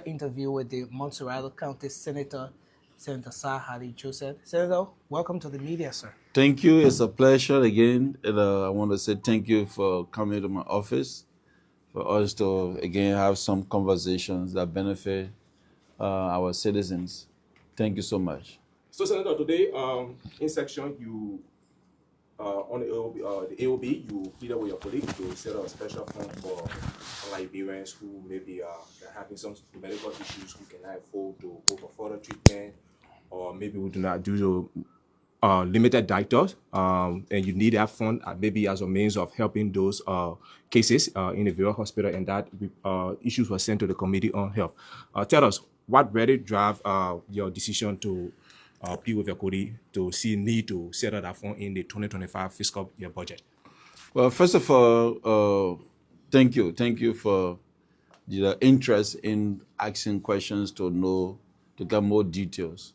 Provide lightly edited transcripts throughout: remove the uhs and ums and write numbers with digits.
Interview with the Montserrat County Senator, Senator Sir Hadi Joseph. Senator, welcome to the media, sir. Thank you. It's a pleasure again. And, I want to say thank you for coming to my office for us to again have some conversations that benefit our citizens. Thank you so much. So, Senator, today in section you on the AOB, you pleaded with your colleague to set up a special fund for Liberians who maybe are having some medical issues who cannot afford to go for further treatment, or maybe who do not do the limited doctors, and you need that fund maybe as a means of helping those cases in the various hospital, and that issues were sent to the Committee on Health. Tell us what really drive your decision to plead with your colleague to see need to set up that fund in the 2025 fiscal year budget. Well, first of all, thank you. Thank you for the interest in asking questions to get more details.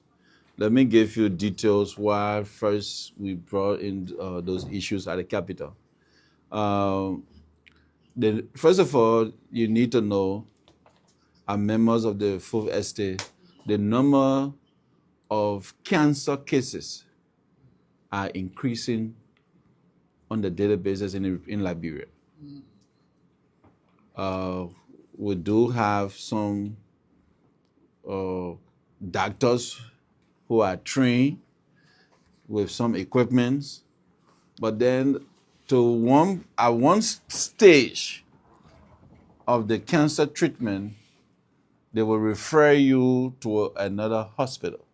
Let me give you details why first we brought in those issues at the Capitol. First of all, you need to know, as members of the Fourth Estate, the number of cancer cases are increasing on the daily basis in Liberia. We do have some doctors who are trained with some equipments, but then at one stage of the cancer treatment, they will refer you to another hospital.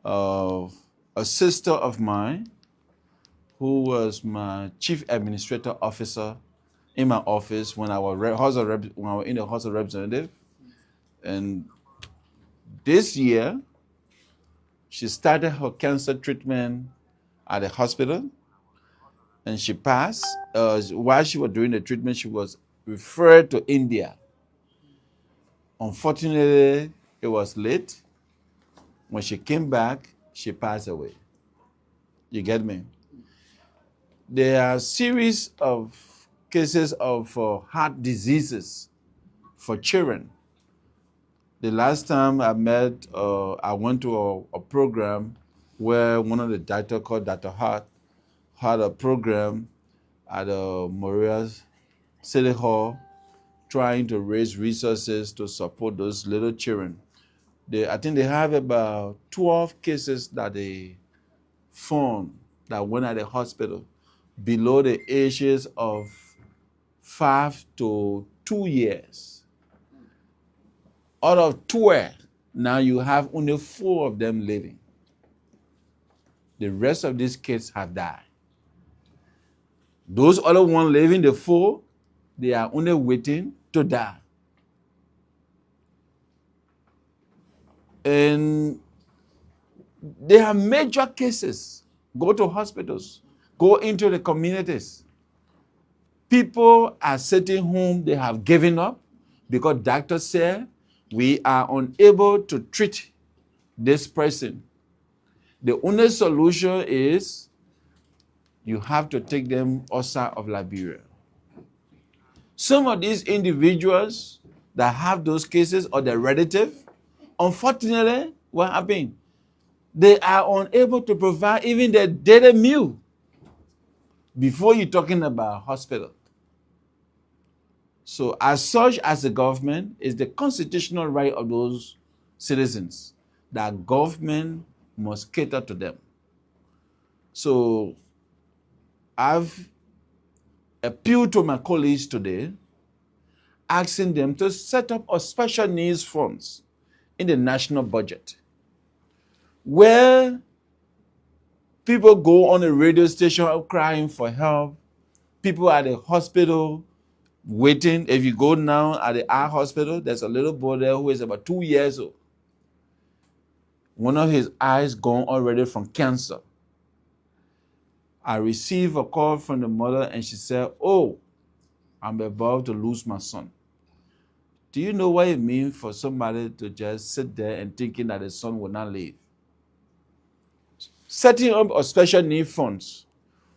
A sister of mine, who was my chief administrator officer in my office when I was in the House of Representatives, and this year she started her cancer treatment at the hospital, and she passed. While she was doing the treatment, she was referred to India. Unfortunately, it was late. When she came back, she passed away. You get me? There are a series of cases of heart diseases for children. The last time I went to a program where one of the doctors called Dr. Hart had a program at Moria City Hall trying to raise resources to support those little children. I think they have about 12 cases that they found that went at the hospital below the ages of 5 to 2 years. Out of 12, now you have only 4 of them living. The rest of these kids have died. Those other ones living, the 4, they are only waiting to die. And they have major cases. Go to hospitals. Go into the communities. People are sitting home, they have given up because doctors say we are unable to treat this person. The only solution is you have to take them outside of Liberia. Some of these individuals that have those cases or their relative, unfortunately, what happened? They are unable to provide even their daily meal before you're talking about hospital. So as such as the government, is the constitutional right of those citizens that government must cater to them. So I've appealed to my colleagues today, asking them to set up a special needs funds in the national budget where people go on a radio station crying for help, people at the hospital waiting. If you go now at the eye hospital, there's a little boy there who is about 2 years old. One of his eyes gone already from cancer. I received a call from the mother and she said, "Oh, I'm about to lose my son." Do you know what it means for somebody to just sit there and thinking that the son will not live? Setting up a special need funds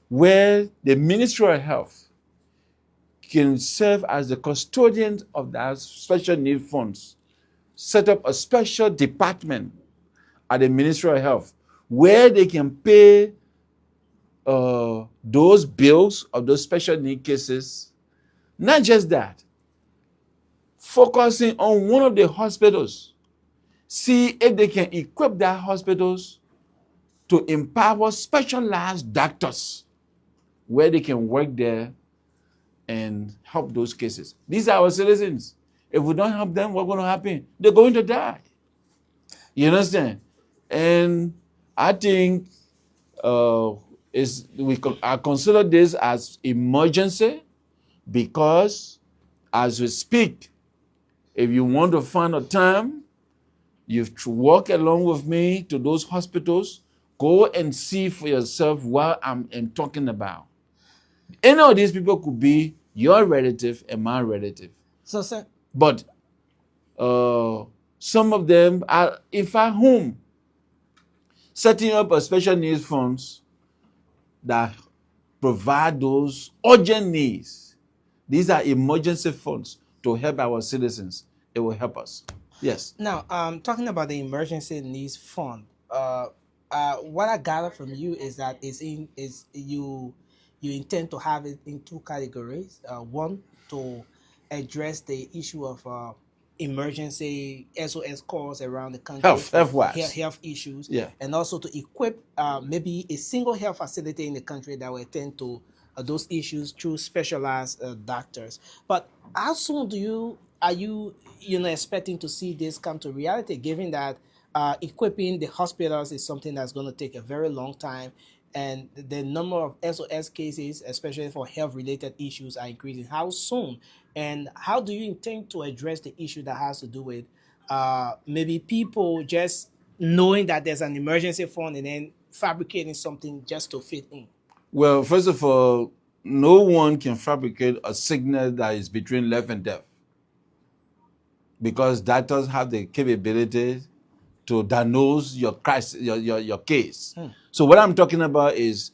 where the Ministry of Health can serve as the custodian of that special need funds set up a special department at the Ministry of Health where they can pay those bills of those special need cases. Not just that, focusing on one of the hospitals, see if they can equip their hospitals to empower specialized doctors where they can work there and help those cases. These are our citizens. If we don't help them, what's going to happen? They're going to die. You understand? And I think I consider this as emergency because as we speak, if you want to find a time, you walk along with me to those hospitals, go and see for yourself what I'm talking about. Any of these people could be your relative and my relative. So, sir, But some of them are, in fact, home. Setting up a special needs funds that provide those urgent needs. These are emergency funds to help our citizens. It will help us. Yes. now, talking about the emergency needs fund, what I gather from you is that you intend to have it in two categories. One, to address the issue of emergency SOS calls around the country, Health-wise. health issues, Yeah. and also to equip maybe a single health facility in the country that will attend to those issues through specialized doctors. But how soon are you expecting to see this come to reality, given that equipping the hospitals is something that's going to take a very long time, and the number of SOS cases, especially for health-related issues, are increasing? How soon, and how do you intend to address the issue that has to do with maybe people just knowing that there's an emergency fund and then fabricating something just to fit in? Well, first of all, no one can fabricate a signal that is between life and death because doctors have the capability to diagnose your crisis, your case. So what I'm talking about is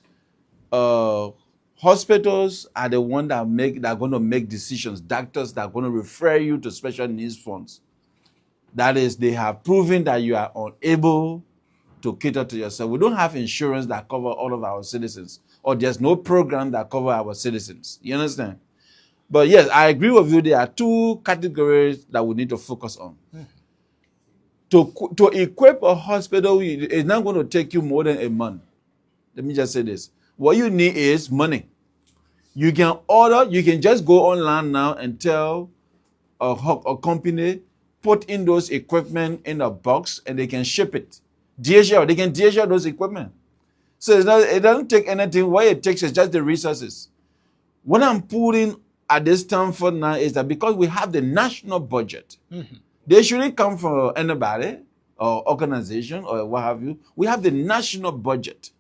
hospitals are the one that are going to make decisions. Doctors that are going to refer you to special needs funds. That is, they have proven that you are unable to cater to yourself. We don't have insurance that cover all of our citizens, or there's no program that cover our citizens. You understand? But yes, I agree with you. There are two categories that we need to focus on. To equip a hospital, it's not going to take you more than a month. Let me just say this. What you need is money. You can just go online now and tell a company, put in those equipment in a box and they can ship it. DHL, they can DHL those equipment. So it doesn't take anything. What it takes is just the resources. What I'm putting at this time for now is that because we have the national budget, they shouldn't come from anybody or organization or what have you. We have the national budget.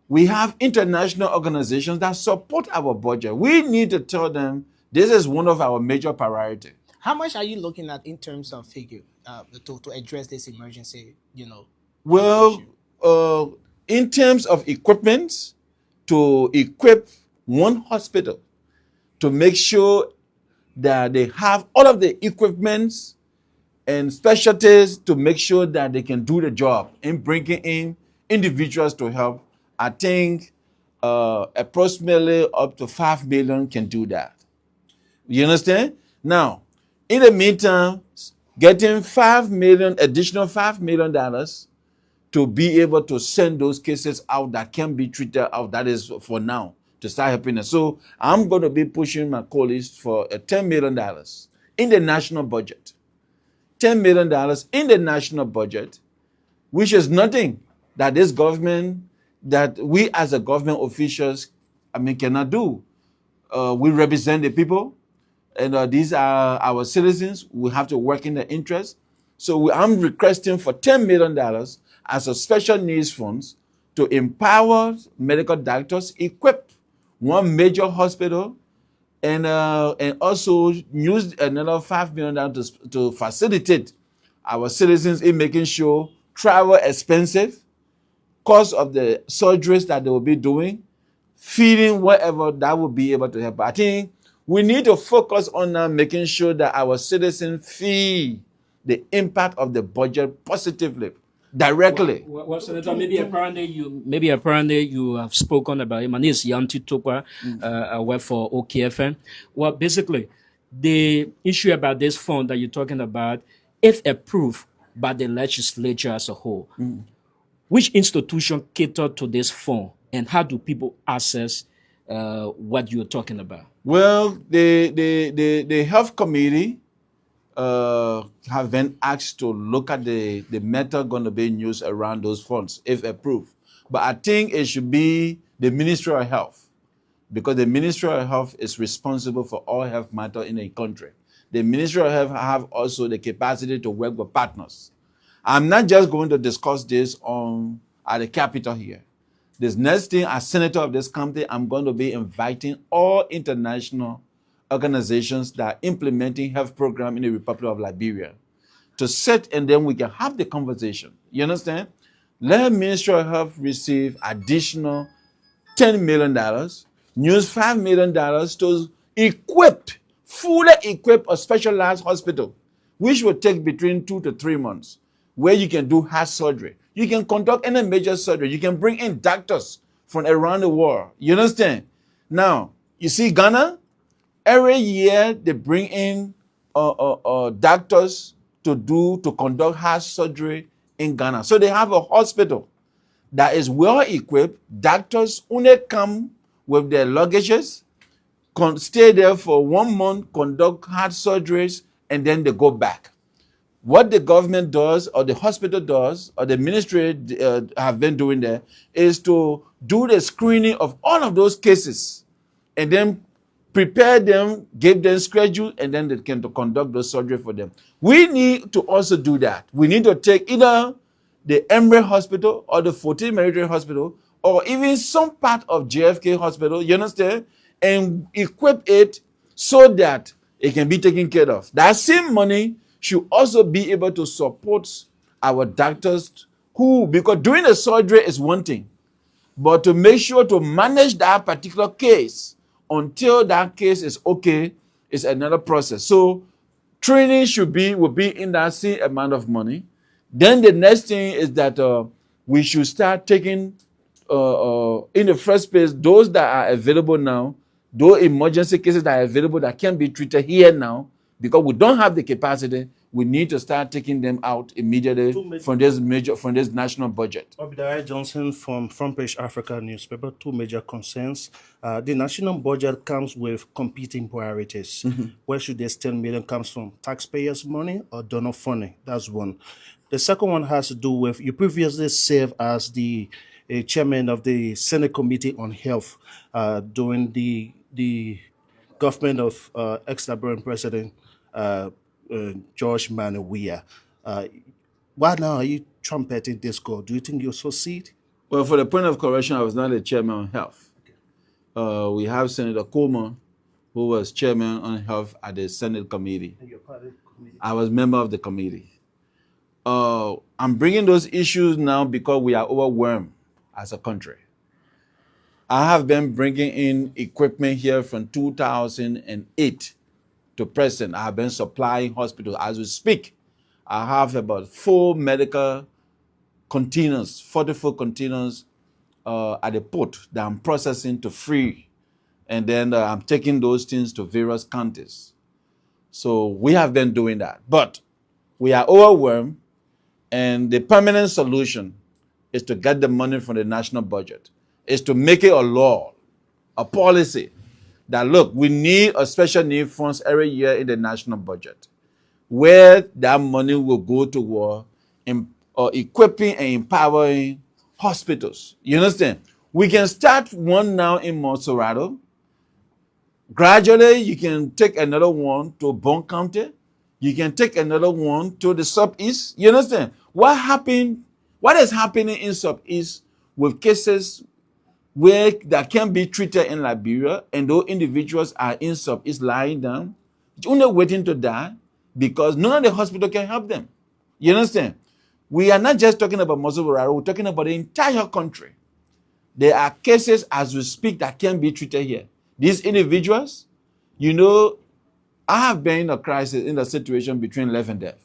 We have international organizations that support our budget. We need to tell them this is one of our major priorities. How much are you looking at in terms of figure to address this emergency, Well, in terms of equipment, to equip one hospital to make sure that they have all of the equipments and specialties to make sure that they can do the job in bringing in individuals to help, I think approximately up to 5 million can do that. You understand? Now, in the meantime, getting additional $5 million to be able to send those cases out that can be treated out, that is for now, to start helping us. So I'm going to be pushing my colleagues for $10 million in the national budget. $10 million in the national budget, which is nothing that this government, that we as a government officials, cannot do. We represent the people, and these are our citizens. We have to work in their interest. So I'm requesting for $10 million as a special needs funds to empower medical doctors, equip one major hospital, and also use another $5 million to facilitate our citizens in making sure travel expensive, cost of the surgeries that they will be doing, feeding, whatever, that will be able to help. I think we need to focus on now making sure that our citizens feel the impact of the budget positively, directly. Well, Senator, maybe apparently you have spoken about him, and this is Yanti Tokwa, work for OKFM. Well, basically, the issue about this fund that you're talking about, if approved by the legislature as a whole, which institution cater to this fund, and how do people access what you're talking about? Well, the health committee have been asked to look at the method going to be used around those funds, if approved. But I think it should be the Ministry of Health, because the Ministry of Health is responsible for all health matters in a country. The Ministry of Health have also the capacity to work with partners. I'm not just going to discuss this at the Capitol here. This next thing, as senator of this country, I'm going to be inviting all international organizations that are implementing health program in the Republic of Liberia to sit, and then we can have the conversation. You understand? Let Ministry of Health receive additional $10 million, use $5 million to fully equip a specialized hospital, which will take between 2 to 3 months, where you can do heart surgery. You can conduct any major surgery. You can bring in doctors from around the world. You understand? Now, you see Ghana, every year they bring in doctors to conduct heart surgery in Ghana. So they have a hospital that is well equipped. Doctors only come with their luggages, stay there for 1 month, conduct heart surgeries, and then they go back. What the government does, or the hospital does, or the ministry have been doing there, is to do the screening of all of those cases, and then prepare them, give them schedule, and then they can conduct those surgery for them. We need to also do that. We need to take either the Emory Hospital or the 14th Military Hospital, or even some part of JFK Hospital, you understand, and equip it so that it can be taken care of. That same money should also be able to support our doctors because doing the surgery is one thing, but to make sure to manage that particular case until that case is okay is another process. So training will be in that same amount of money. Then the next thing is that we should start taking, in the first place, those that are available now, those emergency cases that are available that can be treated here now, because we don't have the capacity. We need to start taking them out immediately from this national budget. Obadiah Johnson from Front Page Africa newspaper. Two major concerns. The national budget comes with competing priorities. Where should this 10 million comes from? Taxpayers' money or donor funding? That's one. The second one has to do with, you previously served as the chairman of the Senate Committee on Health during the government of ex-Liberian President George Manawia. Why now are you trumpeting this goal? Do you think you'll succeed? Well, for the point of correction, I was not a chairman on health. We have Senator Coleman, who was chairman on health at the Senate committee. And you're part of the committee. I was member of the committee. I'm bringing those issues now because we are overwhelmed as a country. I have been bringing in equipment here from 2008 to present. I have been supplying hospitals. As we speak, I have about 4 medical containers, 44 containers at the port that I'm processing to free. And then I'm taking those things to various counties. So we have been doing that. But we are overwhelmed, and the permanent solution is to get the money from the national budget, is to make it a law, a policy, that look, we need a special need funds every year in the national budget, where that money will go toward equipping and empowering hospitals. You understand? We can start one now in Monserrado. Gradually, you can take another one to Bon County. You can take another one to the Southeast. You understand? What is happening in Southeast with cases where that can be treated in Liberia, and those individuals are in Southeast lying down, only waiting to die because none of the hospital can help them. You understand? We are not just talking about Monserrado, we're talking about the entire country. There are cases as we speak that can be treated here. These individuals, you know, I have been in a crisis, in a situation between life and death.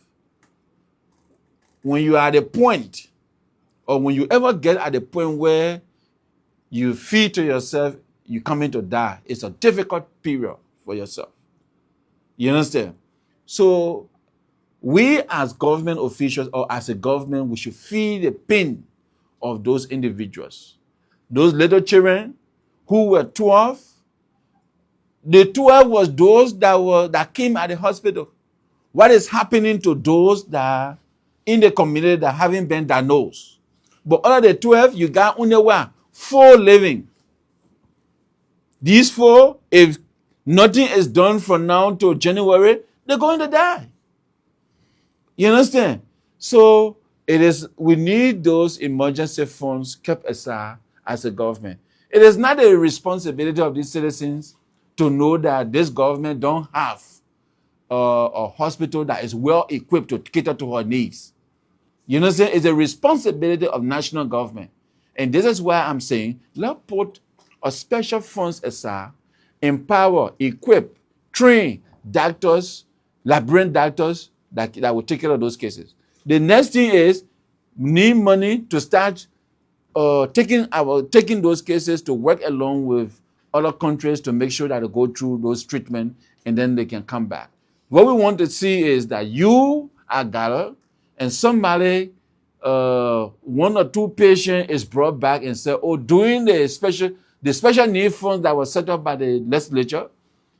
when you are at a point, or when you ever get at a point where you feel to yourself you're coming to die, it's a difficult period for yourself. You understand? So we as government officials or as a government, we should feel the pain of those individuals. Those little children who were 12, the 12 was those that came at the hospital. What is happening to those that are in the community that haven't been diagnosed? But out of the 12, you got only 4 living. These 4, if nothing is done from now to January, they're going to die. You understand? So we need those emergency funds kept aside as a government. It is not a responsibility of these citizens to know that this government don't have a hospital that is well equipped to cater to her needs. You know what I'm saying? It's a responsibility of national government. And this is why I'm saying, let's put a special funds aside, empower, equip, train doctors, labyrinth doctors that will take care of those cases. The next thing is, need money to start taking those cases to work along with other countries to make sure that they go through those treatment and then they can come back. What we want to see is that you are gathered and somebody, 1 or 2 patients is brought back and said, oh, during the special need funds that was set up by the legislature,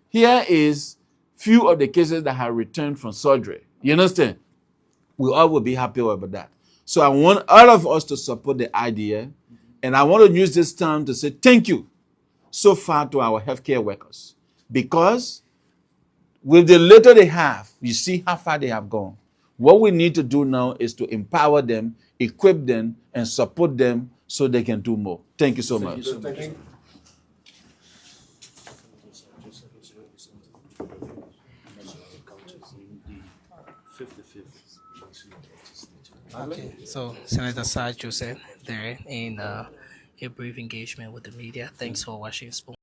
here is few of the cases that have returned from surgery. You understand? We all will be happy about that. So I want all of us to support the idea, and I want to use this time to say thank you so far to our healthcare workers, because with the little they have, you see how far they have gone. What we need to do now is to empower them, equip them, and support them so they can do more. Thank you so much. Thank you. Okay, so Senator Sir Joseph there in a brief engagement with the media. Thanks for watching Spoon.